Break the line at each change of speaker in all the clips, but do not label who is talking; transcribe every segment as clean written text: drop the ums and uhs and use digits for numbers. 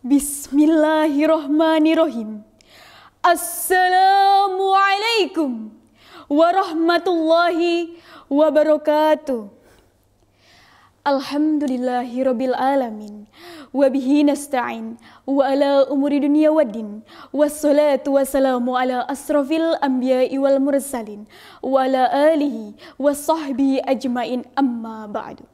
Bismillahirrahmanirrahim. Assalamualaikum warahmatullahi wabarakatuh. Alhamdulillahirabbil alamin. Wa bihi nasta'in wa ala umuri dunya waddin. Wassalatu wassalamu ala asrafil anbiya'i wal mursalin wa ala alihi wa sahbihi ajmain, amma ba'du.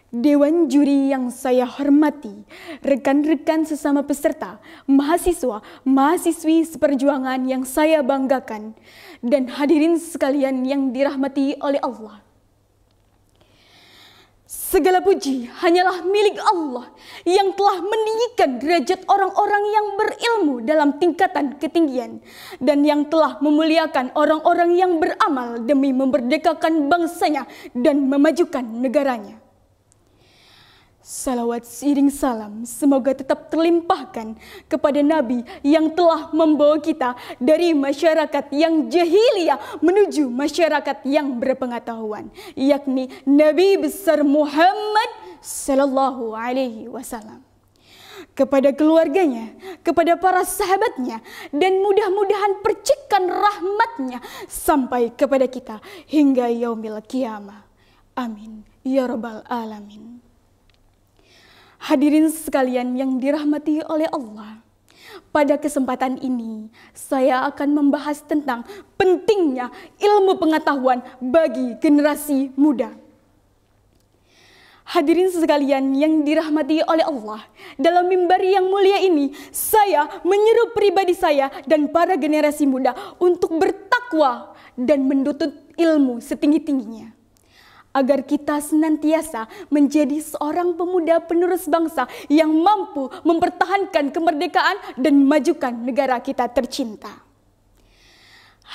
Dewan juri yang saya hormati, rekan-rekan sesama peserta, mahasiswa, mahasiswi seperjuangan yang saya banggakan, dan hadirin sekalian yang dirahmati oleh Allah. Segala puji hanyalah milik Allah yang telah meninggikan derajat orang-orang yang berilmu dalam tingkatan ketinggian dan yang telah memuliakan orang-orang yang beramal demi memerdekakan bangsanya dan memajukan negaranya. Salawat seiring salam semoga tetap terlimpahkan kepada Nabi yang telah membawa kita dari masyarakat yang jahiliyah menuju masyarakat yang berpengetahuan, yakni Nabi besar Muhammad sallallahu alaihi wasallam. Kepada keluarganya, kepada para sahabatnya, dan mudah-mudahan percikan rahmatnya sampai kepada kita hingga yaumil qiyamah. Amin ya rabbal alamin. Hadirin sekalian yang dirahmati oleh Allah, pada kesempatan ini saya akan membahas tentang pentingnya ilmu pengetahuan bagi generasi muda. Hadirin sekalian yang dirahmati oleh Allah, dalam mimbar yang mulia ini saya menyeru pribadi saya dan para generasi muda untuk bertakwa dan menuntut ilmu setinggi-tingginya, agar kita senantiasa menjadi seorang pemuda penerus bangsa yang mampu mempertahankan kemerdekaan dan memajukan negara kita tercinta.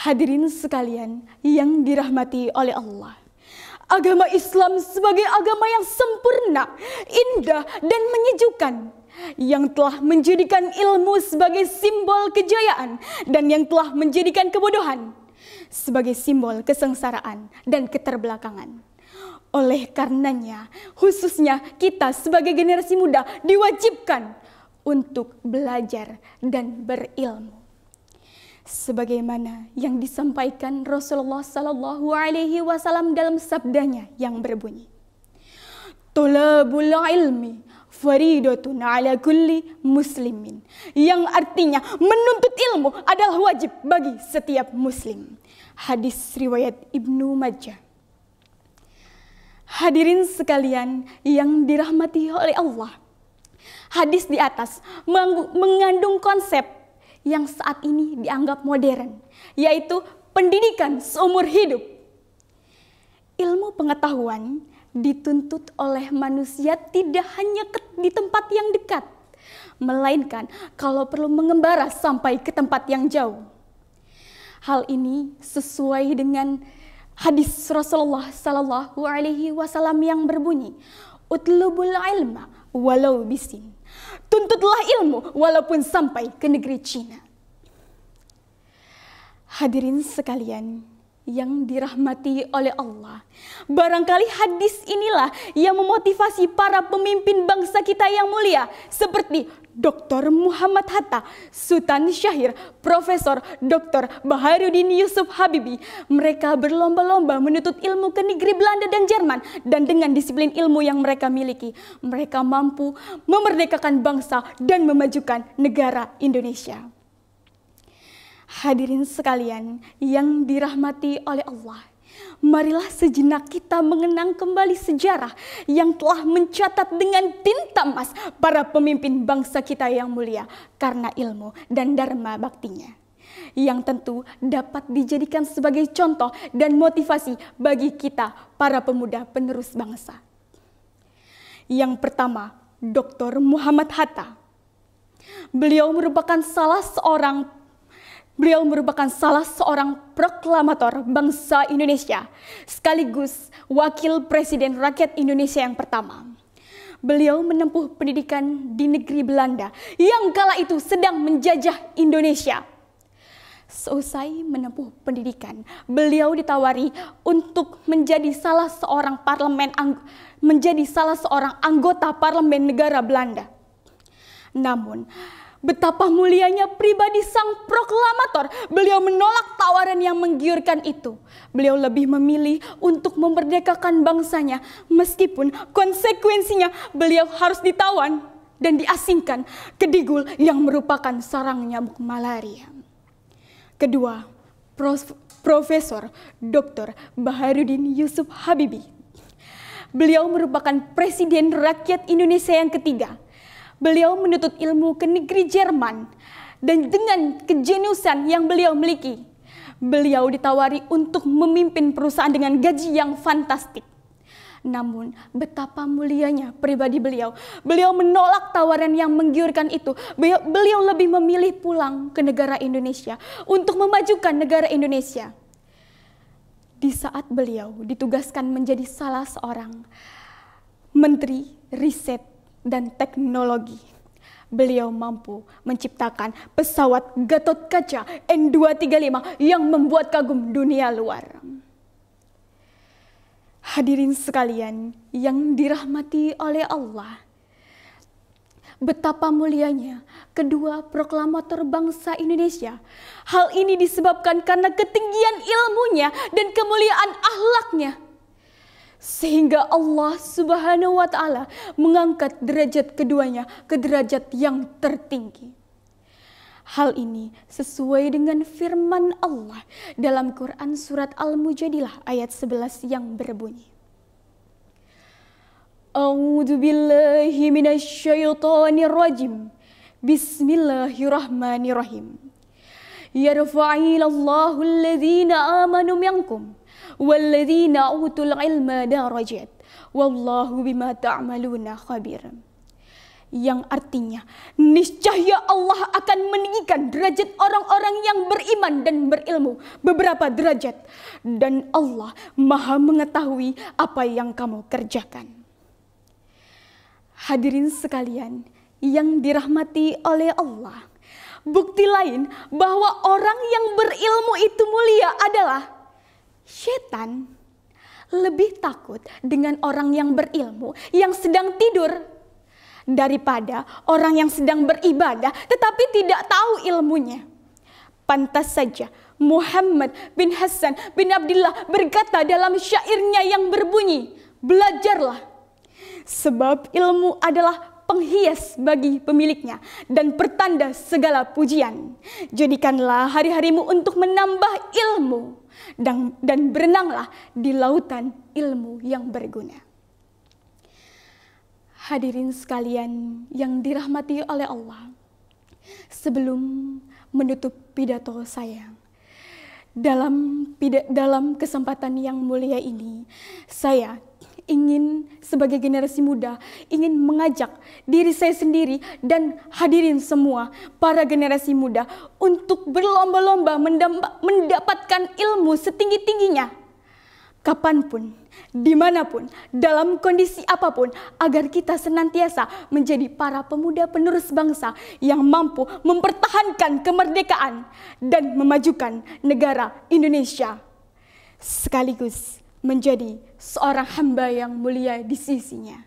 Hadirin sekalian yang dirahmati oleh Allah, agama Islam sebagai agama yang sempurna, indah dan menyejukkan, yang telah menjadikan ilmu sebagai simbol kejayaan dan yang telah menjadikan kebodohan sebagai simbol kesengsaraan dan keterbelakangan. Oleh karenanya, khususnya kita sebagai generasi muda diwajibkan untuk belajar dan berilmu. Sebagaimana yang disampaikan Rasulullah Sallallahu Alaihi Wasallam dalam sabdanya yang berbunyi, "Tolabul ilmi faridatun ala kulli muslimin," yang artinya menuntut ilmu adalah wajib bagi setiap muslim. Hadis riwayat Ibnu Majah. Hadirin sekalian yang dirahmati oleh Allah, hadis di atas mengandung konsep yang saat ini dianggap modern, yaitu pendidikan seumur hidup. Ilmu pengetahuan dituntut oleh manusia tidak hanya di tempat yang dekat, melainkan kalau perlu mengembara sampai ke tempat yang jauh. Hal ini sesuai dengan hadis Rasulullah Sallallahu Alaihi Wasallam yang berbunyi, "Utlubul ilma walau bisin." Tuntutlah ilmu walaupun sampai ke negeri Cina. Hadirin sekalian yang dirahmati oleh Allah, barangkali hadis inilah yang memotivasi para pemimpin bangsa kita yang mulia seperti Dr. Muhammad Hatta, Sultan Syahrir, Profesor Dr. Baharudin Yusuf Habibie. Mereka berlomba-lomba menuntut ilmu ke negeri Belanda dan Jerman, dan dengan disiplin ilmu yang mereka miliki, mereka mampu memerdekakan bangsa dan memajukan negara Indonesia. Hadirin sekalian yang dirahmati oleh Allah, marilah sejenak kita mengenang kembali sejarah yang telah mencatat dengan tinta emas para pemimpin bangsa kita yang mulia karena ilmu dan dharma baktinya, yang tentu dapat dijadikan sebagai contoh dan motivasi bagi kita para pemuda penerus bangsa. Yang pertama, Dr. Muhammad Hatta. Beliau merupakan salah seorang proklamator bangsa Indonesia, sekaligus wakil presiden rakyat Indonesia yang pertama. Beliau menempuh pendidikan di negeri Belanda yang kala itu sedang menjajah Indonesia. Seusai menempuh pendidikan, beliau ditawari untuk menjadi salah seorang anggota parlemen negara Belanda. Namun, betapa mulianya pribadi sang proklamator. Beliau menolak tawaran yang menggiurkan itu. Beliau lebih memilih untuk memerdekakan bangsanya, meskipun konsekuensinya beliau harus ditawan dan diasingkan ke Digul yang merupakan sarang nyamuk malaria. Kedua, Profesor Dr. Baharudin Yusuf Habibie. Beliau merupakan Presiden Rakyat Indonesia yang ketiga. Beliau menuntut ilmu ke negeri Jerman, dan dengan kejeniusan yang beliau miliki, beliau ditawari untuk memimpin perusahaan dengan gaji yang fantastik. Namun betapa mulianya pribadi beliau. Beliau menolak tawaran yang menggiurkan itu. Beliau lebih memilih pulang ke negara Indonesia untuk memajukan negara Indonesia. Di saat beliau ditugaskan menjadi salah seorang Menteri Riset dan Teknologi, beliau mampu menciptakan pesawat Gatot Kaca N235 yang membuat kagum dunia luar. Hadirin sekalian yang dirahmati oleh Allah, betapa mulianya kedua proklamator bangsa Indonesia. Hal ini disebabkan karena ketinggian ilmunya dan kemuliaan akhlaknya, sehingga Allah Subhanahu wa Ta'ala mengangkat derajat keduanya ke derajat yang tertinggi. Hal ini sesuai dengan firman Allah dalam Quran surat Al-Mujadilah ayat 11 yang berbunyi, A'udzu billahi minasyaitonir rajim. Bismillahirrahmanirrahim. Yarfa'illahu alladhina amanu minkum walladzina utul ilma darajat wallahu bima ta'maluna khabir. Yang artinya, niscaya Allah akan meninggikan derajat orang-orang yang beriman dan berilmu beberapa derajat, dan Allah Maha mengetahui apa yang kamu kerjakan. Hadirin sekalian yang dirahmati oleh Allah, bukti lain bahwa orang yang berilmu itu mulia adalah setan lebih takut dengan orang yang berilmu yang sedang tidur daripada orang yang sedang beribadah tetapi tidak tahu ilmunya. Pantas saja Muhammad bin Hasan bin Abdullah berkata dalam syairnya yang berbunyi, belajarlah, sebab ilmu adalah penghias bagi pemiliknya dan pertanda segala pujian. Jadikanlah hari-harimu untuk menambah ilmu dan berenanglah di lautan ilmu yang berguna. Hadirin sekalian yang dirahmati oleh Allah, sebelum menutup pidato saya, dalam kesempatan yang mulia ini, saya ingin sebagai generasi muda, ingin mengajak diri saya sendiri dan hadirin semua, para generasi muda, untuk berlomba-lomba mendapatkan ilmu setinggi-tingginya, kapanpun, dimanapun, dalam kondisi apapun, agar kita senantiasa menjadi para pemuda penerus bangsa yang mampu mempertahankan kemerdekaan dan memajukan negara Indonesia, sekaligus menjadi seorang hamba yang mulia di sisinya.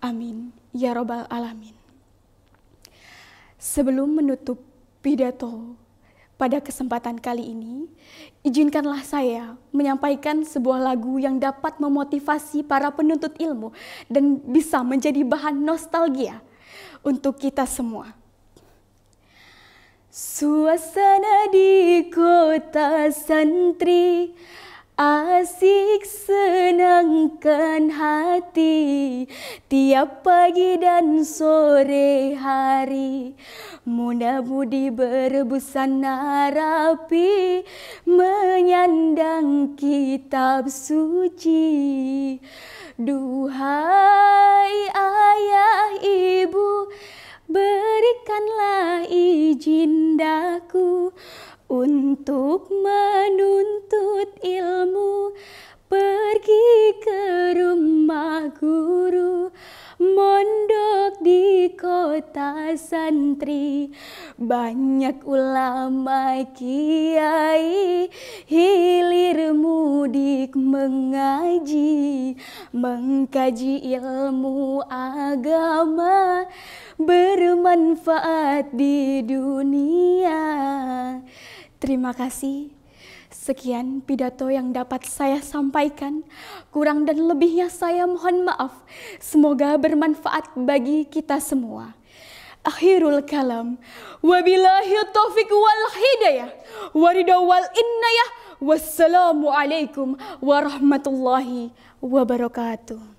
Amin ya Rabbal Alamin. Sebelum menutup pidato pada kesempatan kali ini, izinkanlah saya menyampaikan sebuah lagu yang dapat memotivasi para penuntut ilmu dan bisa menjadi bahan nostalgia untuk kita semua. Suasana di kota santri asik senangkan hati, tiap pagi dan sore hari muda-mudi berebusana rapi menyandang kitab suci. Duhai ayah ibu, berikanlah izin daku untuk menuntut ilmu, pergi ke rumah guru, mondok di kota santri. Banyak ulama kiai, hilir mudik mengaji, mengkaji ilmu agama, bermanfaat di dunia. Terima kasih. Sekian pidato yang dapat saya sampaikan. Kurang dan lebihnya saya mohon maaf. Semoga bermanfaat bagi kita semua. Akhirul kalam. Wabillahi taufiq wal hidayah. Waridha wal innayah. Wassalamualaikum warahmatullahi wabarakatuh.